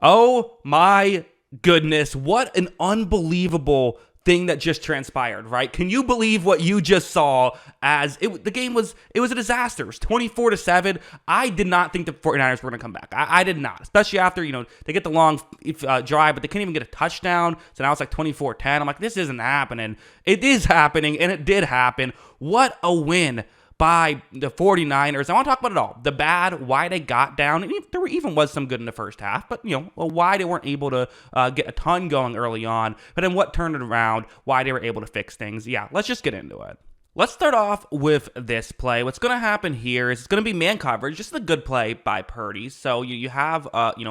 Oh my goodness, what an unbelievable thing that just transpired, right? Can you believe what you just saw? The game was a disaster. It was 24-7. I did not think the 49ers were going to come back. I did not, especially after, they get the long drive, but they can't even get a touchdown. So now it's like 24-10. I'm like, this isn't happening. It is happening, and it did happen. What a win by the 49ers. I want to talk about it all. The bad, why they got down, and there even was some good in the first half, but, why they weren't able to get a ton going early on, but then what turned it around, why they were able to fix things. Yeah, let's just get into it. Let's start off with this play. What's going to happen here is it's going to be man coverage. Just a good play by Purdy. So you have,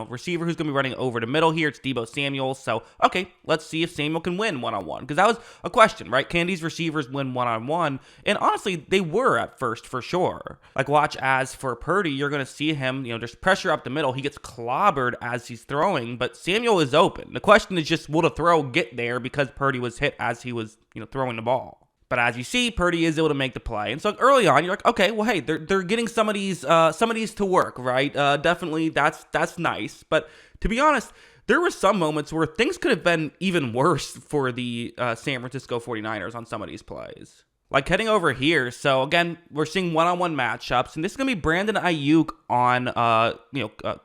receiver who's going to be running over the middle here. It's Deebo Samuel. So, okay, let's see if Samuel can win one-on-one. Because that was a question, right? Can these receivers win one-on-one? And honestly, they were at first for sure. Like, watch as for Purdy, you're going to see him, there's pressure up the middle. He gets clobbered as he's throwing, but Samuel is open. The question is just, will the throw get there because Purdy was hit as he was, throwing the ball? But as you see, Purdy is able to make the play. And so early on, you're like, okay, well, hey, they're getting some of these to work, right? Definitely, that's nice. But to be honest, there were some moments where things could have been even worse for the San Francisco 49ers on some of these plays. Like heading over here, so again, we're seeing one-on-one matchups, and this is going to be Brandon Ayuk on,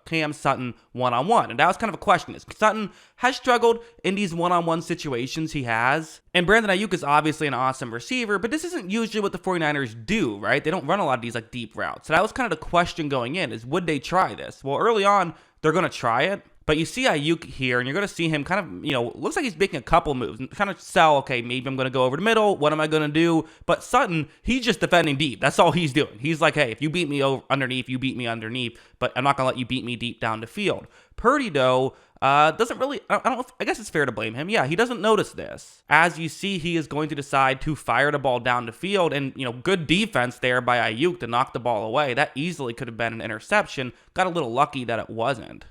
Cam Sutton one-on-one. And that was kind of a question. Sutton has struggled in these one-on-one situations he has. And Brandon Ayuk is obviously an awesome receiver, but this isn't usually what the 49ers do, right? They don't run a lot of these like deep routes. So that was kind of the question going in, is would they try this? Well, early on, they're going to try it. But you see Ayuk here, and you're going to see him kind of, looks like he's making a couple moves and kind of sell, okay, maybe I'm going to go over the middle. What am I going to do? But Sutton, he's just defending deep. That's all he's doing. He's like, hey, if you beat me underneath, you beat me underneath, but I'm not going to let you beat me deep down the field. Purdy, though, doesn't really, I guess it's fair to blame him. Yeah, he doesn't notice this. As you see, he is going to decide to fire the ball down the field, and, good defense there by Ayuk to knock the ball away. That easily could have been an interception. Got a little lucky that it wasn't.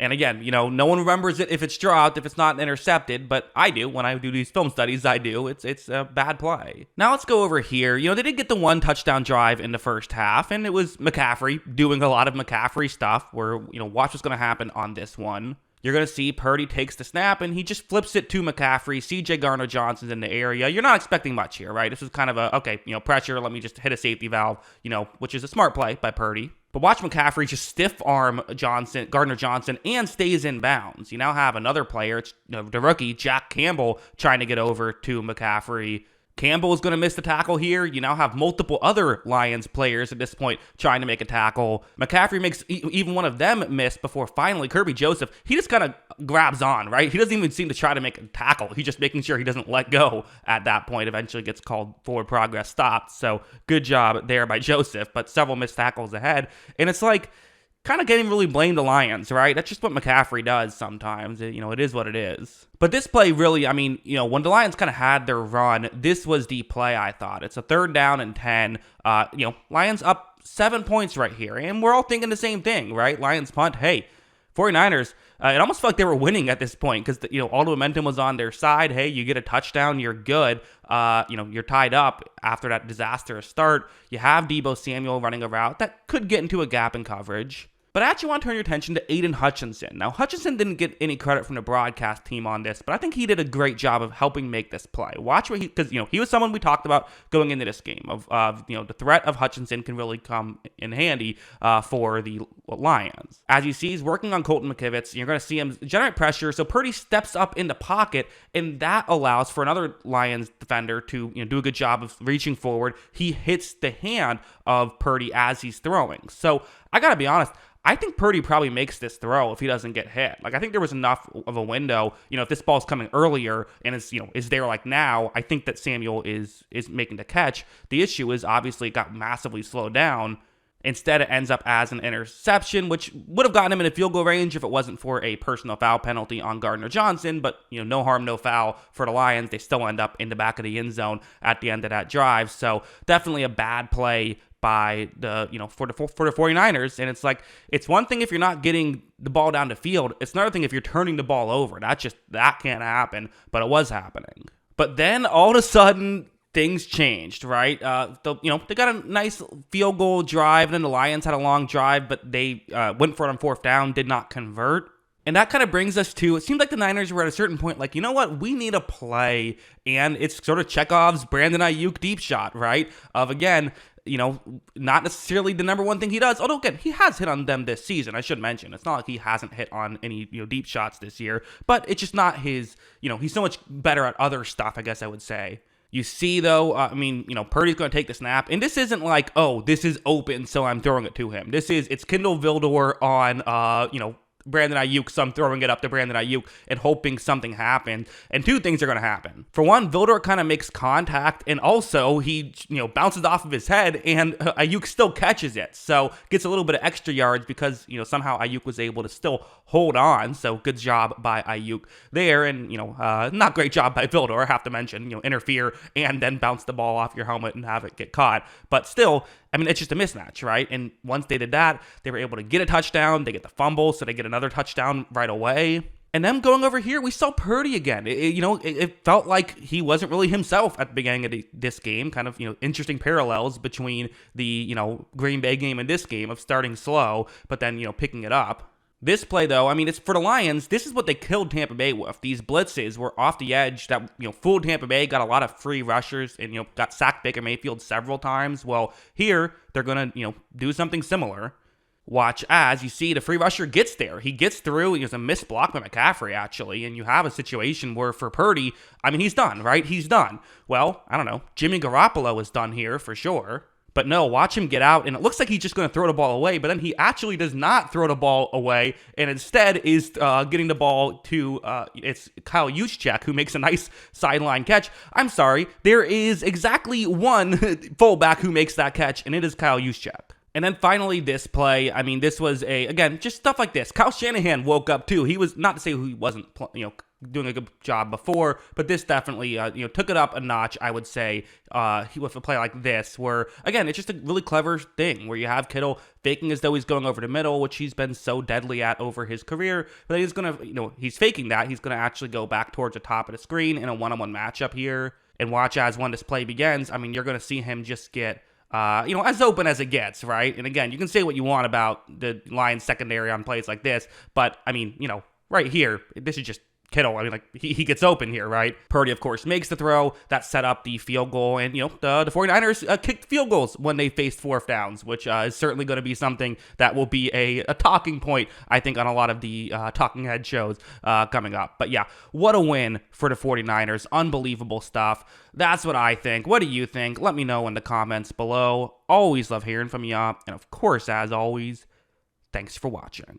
And again, no one remembers it if it's dropped, if it's not intercepted, but I do. When I do these film studies, I do. It's a bad play. Now let's go over here. They did get the one touchdown drive in the first half, and it was McCaffrey doing a lot of McCaffrey stuff where, watch what's going to happen on this one. You're going to see Purdy takes the snap, and he just flips it to McCaffrey. CJ Gardner-Johnson's in the area. You're not expecting much here, right? This is kind of pressure. Let me just hit a safety valve, which is a smart play by Purdy. But watch McCaffrey just stiff arm Gardner Johnson, and stays in bounds. You now have another player, it's the rookie, Jack Campbell, trying to get over to McCaffrey. Campbell is going to miss the tackle here. You now have multiple other Lions players at this point trying to make a tackle. McCaffrey makes even one of them miss before finally Kirby Joseph, he just kind of grabs on, right? He doesn't even seem to try to make a tackle. He's just making sure he doesn't let go at that point. Eventually gets called forward progress stopped. So good job there by Joseph, but several missed tackles ahead. And it's like, kind of getting really blame the Lions, right? That's just what McCaffrey does sometimes. It is what it is. But this play really, when the Lions kind of had their run, this was the play, I thought. It's a 3rd down and 10. Lions up 7 points right here. And we're all thinking the same thing, right? Lions punt. Hey, 49ers, it almost felt like they were winning at this point because, all the momentum was on their side. Hey, you get a touchdown, you're good. You're tied up after that disastrous start. You have Deebo Samuel running a route that could get into a gap in coverage. But I actually want to turn your attention to Aiden Hutchinson. Now, Hutchinson didn't get any credit from the broadcast team on this, but I think he did a great job of helping make this play. Watch what because he was someone we talked about going into this game of the threat of Hutchinson can really come in handy for the Lions. As you see, he's working on Colton McKivitz. You're going to see him generate pressure, so Purdy steps up in the pocket, and that allows for another Lions defender to do a good job of reaching forward. He hits the hand of Purdy as he's throwing. So I got to be honest, I think Purdy probably makes this throw if he doesn't get hit. Like, I think there was enough of a window, if this ball's coming earlier and is there like now, I think that Samuel is making the catch. The issue is obviously it got massively slowed down. Instead, it ends up as an interception, which would have gotten him in a field goal range if it wasn't for a personal foul penalty on Gardner Johnson. But, no harm, no foul for the Lions. They still end up in the back of the end zone at the end of that drive. So definitely a bad play by the, for the 49ers. And it's like, it's one thing if you're not getting the ball down the field. It's another thing if you're turning the ball over. That can't happen, but it was happening. But then all of a sudden, things changed, right? They got a nice field goal drive, and then the Lions had a long drive, but they went for it on 4th down, did not convert. And that kind of brings us to, it seemed like the Niners were at a certain point like, you know what, we need a play. And it's sort of Chekhov's Brandon Ayuk deep shot, right? Of, again, not necessarily the number one thing he does. Although, again, he has hit on them this season, I should mention. It's not like he hasn't hit on any, deep shots this year. But it's just not his, he's so much better at other stuff, I guess I would say. You see, though, Purdy's going to take the snap. And this isn't like, oh, this is open, so I'm throwing it to him. It's Kindle Vildor on, Brandon Ayuk, so I'm throwing it up to Brandon Ayuk and hoping something happens. And two things are going to happen. For one, Vildor kind of makes contact, and also he, bounces off of his head, and Ayuk still catches it. So gets a little bit of extra yards because, somehow Ayuk was able to still hold on. So good job by Ayuk there. And, not great job by Vildor, I have to mention, interfere and then bounce the ball off your helmet and have it get caught. But still, it's just a mismatch, right? And once they did that, they were able to get a touchdown. They get the fumble, so they get another touchdown right away. And then going over here, we saw Purdy again. It felt like he wasn't really himself at the beginning of this game. Kind of, interesting parallels between the, Green Bay game and this game of starting slow, but then, picking it up. This play, though, it's for the Lions. This is what they killed Tampa Bay with. These blitzes were off the edge that, fooled Tampa Bay, got a lot of free rushers, and, got sacked Baker Mayfield several times. Well, here, they're going to, do something similar. Watch as you see the free rusher gets there. He gets through. He has a missed block by McCaffrey, actually, and you have a situation where for Purdy, he's done, right? He's done. Well, I don't know. Jimmy Garoppolo is done here for sure. But no, watch him get out, and it looks like he's just going to throw the ball away, but then he actually does not throw the ball away, and instead is getting the ball to, it's Kyle Juszczyk, who makes a nice sideline catch. I'm sorry, there is exactly one fullback who makes that catch, and it is Kyle Juszczyk. And then finally, this play, this was again, just stuff like this. Kyle Shanahan woke up too. He was, not to say he wasn't, doing a good job before, but this definitely, took it up a notch, I would say, with a play like this, where, again, it's just a really clever thing, where you have Kittle faking as though he's going over the middle, which he's been so deadly at over his career, but he's going to, he's faking that. He's going to actually go back towards the top of the screen in a one-on-one matchup here, and watch as when this play begins, you're going to see him just get as open as it gets, right? And again, you can say what you want about the Lions secondary on plays like this, but, right here, this is just Kittle. He gets open here, right? Purdy, of course, makes the throw. That set up the field goal, and, the 49ers kicked field goals when they faced fourth downs, which is certainly going to be something that will be a talking point, I think, on a lot of the talking head shows coming up. But yeah, what a win for the 49ers. Unbelievable stuff. That's what I think. What do you think? Let me know in the comments below. Always love hearing from you. And of course, as always, thanks for watching.